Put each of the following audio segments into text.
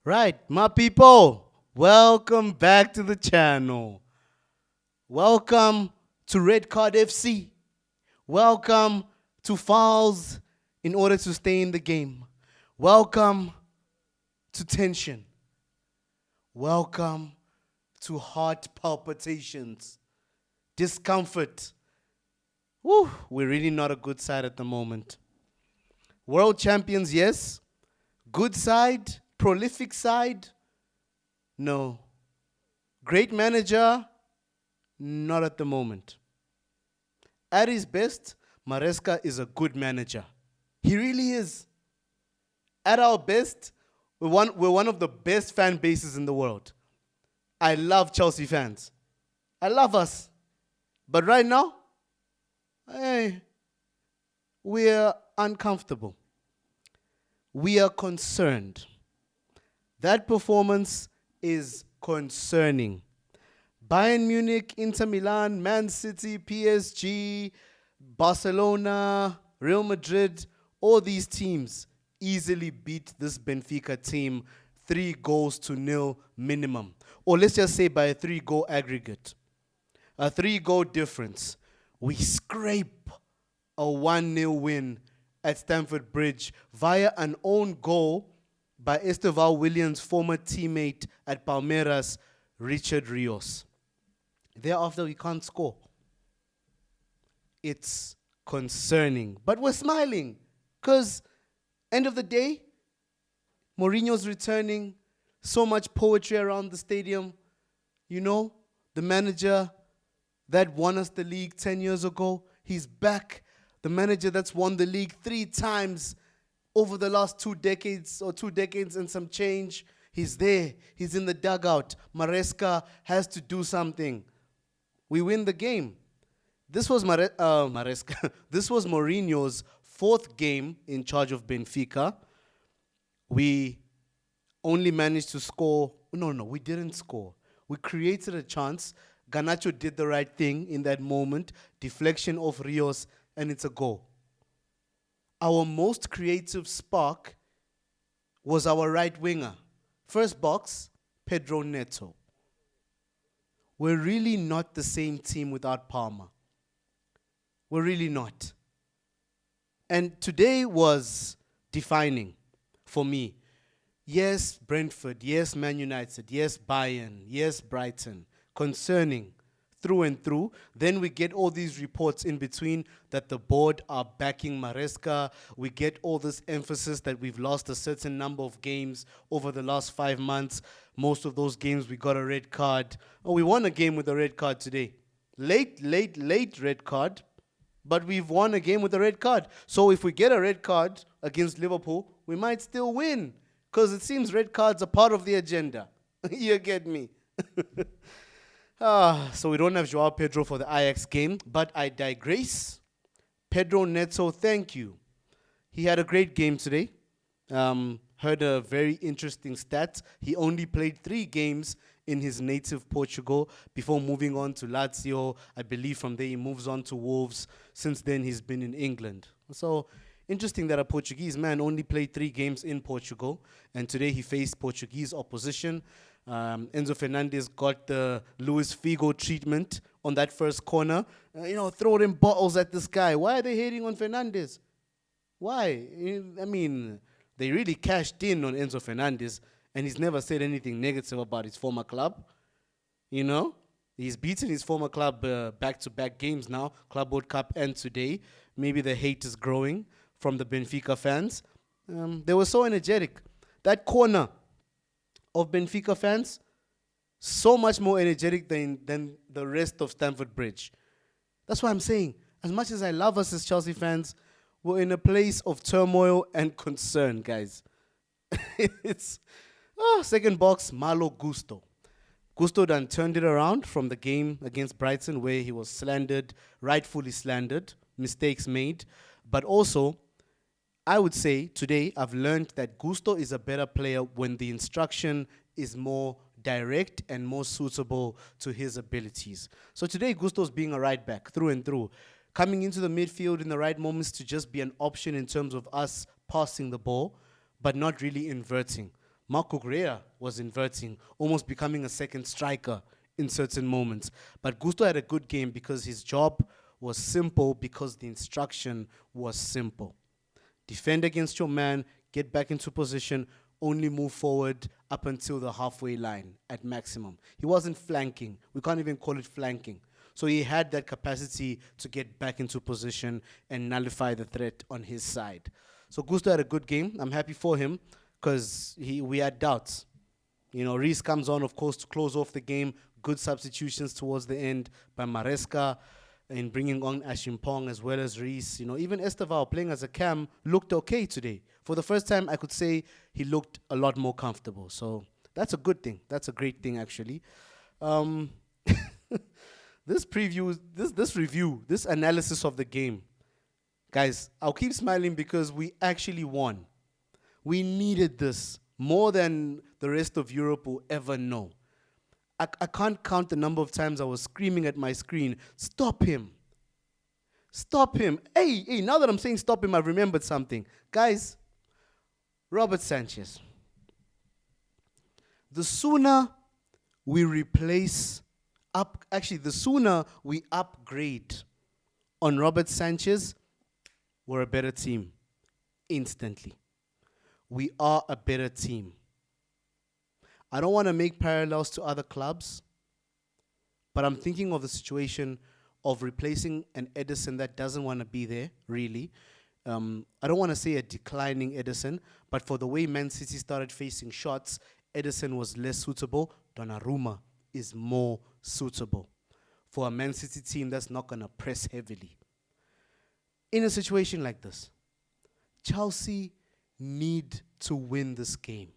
Right, my people, welcome back to the channel. Welcome to Red Card FC. Welcome to fouls in order to stay in the game. Welcome to tension. Welcome to heart palpitations, discomfort. Woo, we're really not a good side at the moment. World champions, yes. Good side, prolific side, no. Great manager, not at the moment. At his best, Maresca is a good manager. He really is. At our best, we're one of the best fan bases in the world. I love Chelsea fans. I love us. But right now, we're uncomfortable. We are concerned. That performance is concerning. Bayern Munich, Inter Milan, Man City, PSG, Barcelona, Real Madrid, all these teams easily beat this Benfica team 3-0 minimum. Or let's just say by a 3-goal aggregate. A 3-goal difference. We scrape a 1-0 win at Stamford Bridge via an own goal by Esteval Williams' former teammate at Palmeiras, Richard Rios. Thereafter, we can't score. It's concerning. But we're smiling because, end of the day, Mourinho's returning. So much poetry around the stadium. You know, the manager that won us the league 10 years ago, he's back. The manager that's won the league 3 times over the last 2 decades or 2 decades and some change. He's there. He's in the dugout. Maresca has to do something. We win the game. This was Maresca. This was Mourinho's 4th game in charge of Benfica. We only managed to score. No, we didn't score. We created a chance. Garnacho did the right thing in that moment. Deflection of Rios, and it's a goal. Our most creative spark was our right winger. First box, Pedro Neto. We're really not the same team without Palmer. We're really not. And today was defining for me. Yes, Brentford. Yes, Man United. Yes, Bayern. Yes, Brighton. Concerning through and through. Then we get all these reports in between that the board are backing Maresca. We get all this emphasis that we've lost a certain number of games over the last 5 months. Most of those games we got a red card. Oh, we won a game with a red card today. Late red card, but we've won a game with a red card. So if we get a red card against Liverpool, we might still win because it seems red cards are part of the agenda. You get me? So we don't have Joao Pedro for the Ajax game, but I digress. Pedro Neto, thank you. He had a great game today. Heard a very interesting stat. He only played 3 games in his native Portugal before moving on to Lazio. I believe from there he moves on to Wolves. Since then he's been in England. So interesting that a Portuguese man only played 3 games in Portugal, and today he faced Portuguese opposition. Enzo Fernandez got the Luis Figo treatment on that first corner. Throwing bottles at this guy. Why are they hating on Fernandez? Why? I mean, they really cashed in on Enzo Fernandez, and he's never said anything negative about his former club. He's beaten his former club back-to-back games now, Club World Cup and today. Maybe the hate is growing from the Benfica fans. They were so energetic. That corner of Benfica fans, so much more energetic than the rest of Stamford Bridge. That's what I'm saying. As much as I love us as Chelsea fans, we're in a place of turmoil and concern, guys. Second box, Malo Gusto. Gusto done turned it around from the game against Brighton where he was slandered, rightfully slandered, mistakes made. But also, I would say today I've learned that Gusto is a better player when the instruction is more direct and more suitable to his abilities. So today Gusto's being a right back through and through. Coming into the midfield in the right moments to just be an option in terms of us passing the ball, but not really inverting. Marco Correa was inverting, almost becoming a second striker in certain moments. But Gusto had a good game because his job was simple, because the instruction was simple. Defend against your man, get back into position, only move forward up until the halfway line at maximum. He wasn't flanking. We can't even call it flanking. So he had that capacity to get back into position and nullify the threat on his side. So Gusto had a good game. I'm happy for him because we had doubts. You know, Reece comes on, of course, to close off the game. Good substitutions towards the end by Maresca in bringing on Ashimpong as well as Reece. You know, even Esteval playing as a cam looked okay today. For the first time, I could say he looked a lot more comfortable. So that's a good thing. That's a great thing, actually. This preview, this review, this analysis of the game, guys, I'll keep smiling because we actually won. We needed this more than the rest of Europe will ever know. I can't count the number of times I was screaming at my screen, stop him. Stop him. Hey, now that I'm saying stop him, I've remembered something. Guys, Robert Sanchez. The sooner we the sooner we upgrade on Robert Sanchez, we're a better team instantly. We are a better team. I don't want to make parallels to other clubs, but I'm thinking of the situation of replacing an Edison that doesn't want to be there, really. I don't want to say a declining Edison, but for the way Man City started facing shots, Edison was less suitable. Donnarumma is more suitable for a Man City team that's not going to press heavily. In a situation like this, Chelsea need to win this game.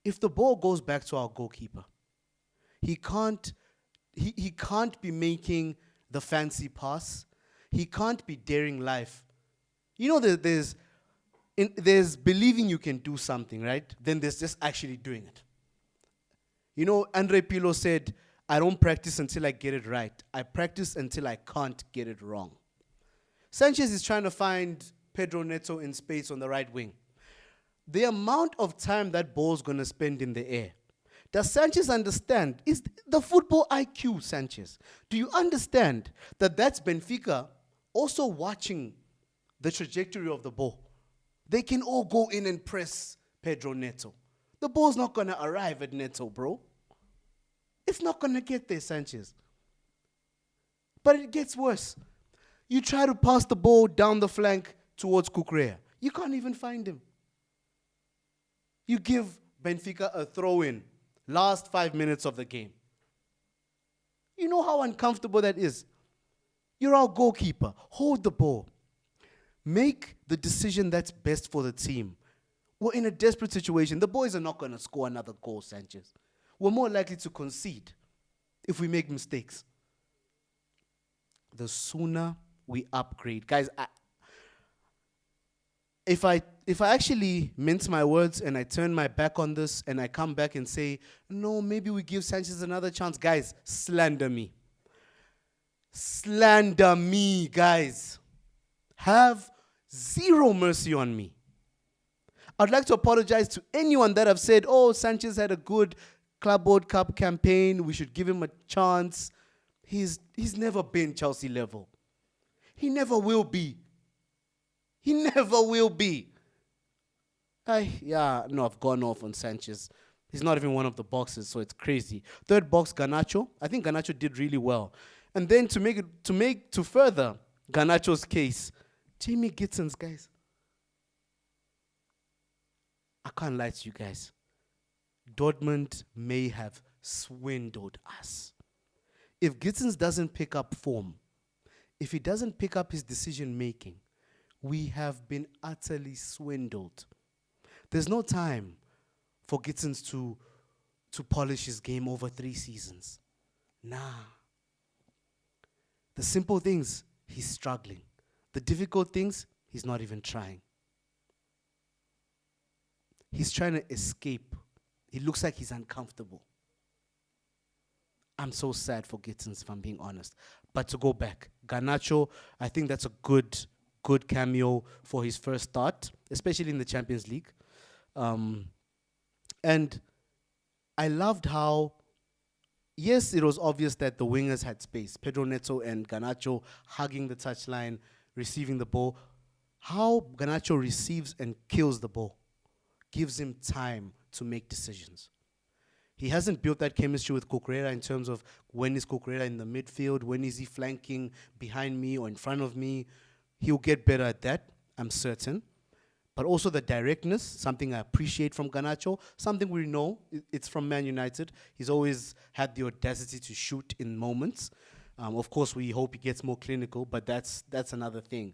If the ball goes back to our goalkeeper, he can't be making the fancy pass. He can't be daring life. You know, there's believing you can do something, right? Then there's just actually doing it. You know, Andre Pirlo said, I don't practice until I get it right. I practice until I can't get it wrong. Sanchez is trying to find Pedro Neto in space on the right wing. The amount of time that ball's going to spend in the air. Does Sanchez understand? Is the football IQ, Sanchez? Do you understand that that's Benfica also watching the trajectory of the ball? They can all go in and press Pedro Neto. The ball's not going to arrive at Neto, bro. It's not going to get there, Sanchez. But it gets worse. You try to pass the ball down the flank towards Cucurella. You can't even find him. You give Benfica a throw-in last 5 minutes of the game. You know how uncomfortable that is. You're our goalkeeper. Hold the ball. Make the decision that's best for the team. We're in a desperate situation. The boys are not going to score another goal, Sanchez. We're more likely to concede if we make mistakes. The sooner we upgrade. Guys, if I actually mince my words and I turn my back on this and I come back and say, no, maybe we give Sanchez another chance, guys, slander me. Slander me, guys. Have zero mercy on me. I'd like to apologize to anyone that have said, oh, Sanchez had a good Club World Cup campaign. We should give him a chance. He's never been Chelsea level. He never will be. He never will be. I've gone off on Sanchez. He's not even one of the boxes, so it's crazy. Third box, Garnacho. I think Garnacho did really well. And then to further Garnacho's case, Jamie Gittins, guys. I can't lie to you guys. Dortmund may have swindled us. If Gittins doesn't pick up form, if he doesn't pick up his decision making, we have been utterly swindled. There's no time for Gittins to polish his game over 3 seasons. Nah. The simple things, he's struggling. The difficult things, he's not even trying. He's trying to escape. He looks like he's uncomfortable. I'm so sad for Gittins, if I'm being honest. But to go back, Garnacho, I think that's a good cameo for his first start, especially in the Champions League. And I loved how, yes, it was obvious that the wingers had space. Pedro Neto and Garnacho hugging the touchline, receiving the ball. How Garnacho receives and kills the ball gives him time to make decisions. He hasn't built that chemistry with Cucurella in terms of when is Cucurella in the midfield, when is he flanking behind me or in front of me. He'll get better at that, I'm certain. But also the directness, something I appreciate from Garnacho, something we know, it's from Man United. He's always had the audacity to shoot in moments. Of course, we hope he gets more clinical, but that's another thing.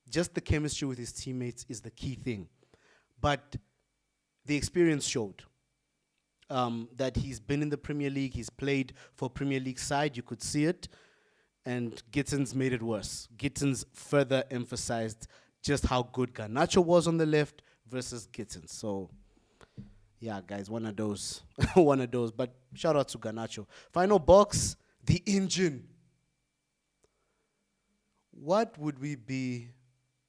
Just the chemistry with his teammates is the key thing. But the experience showed that he's been in the Premier League, he's played for Premier League side, you could see it, and Gittins made it worse. Gittins further emphasized just how good Garnacho was on the left versus Gittins. So, yeah, guys, one of those. One of those. But shout out to Garnacho. Final box, the engine. What would we be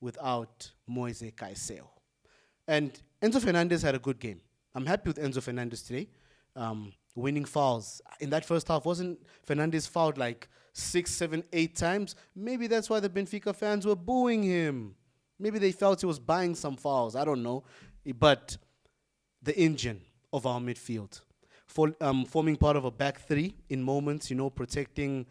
without Moise Caicedo? And Enzo Fernandez had a good game. I'm happy with Enzo Fernandez today. Winning fouls. In that first half, wasn't Fernandez fouled like 6, 7, 8 times? Maybe that's why the Benfica fans were booing him. Maybe they felt he was buying some fouls. I don't know. But the engine of our midfield. Forming part of a back three in moments, protecting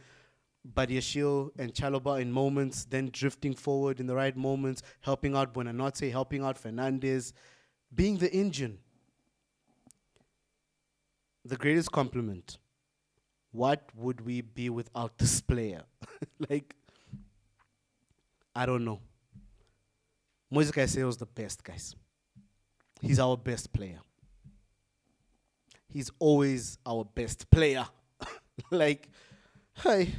Badiashile and Chalobah in moments, then drifting forward in the right moments, helping out Buonanotte, helping out Fernandez, being the engine. The greatest compliment. What would we be without this player? I don't know. Moise Caicedo is the best, guys. He's our best player. He's always our best player. Hey.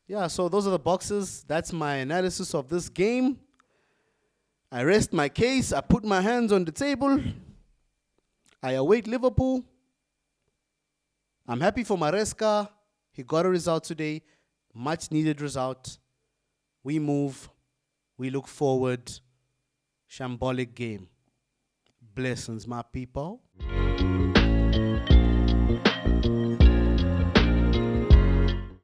Yeah, so those are the boxes. That's my analysis of this game. I rest my case. I put my hands on the table. I await Liverpool. I'm happy for Maresca. He got a result today. Much needed result. We move. We look forward. Shambolic game. Blessings, my people.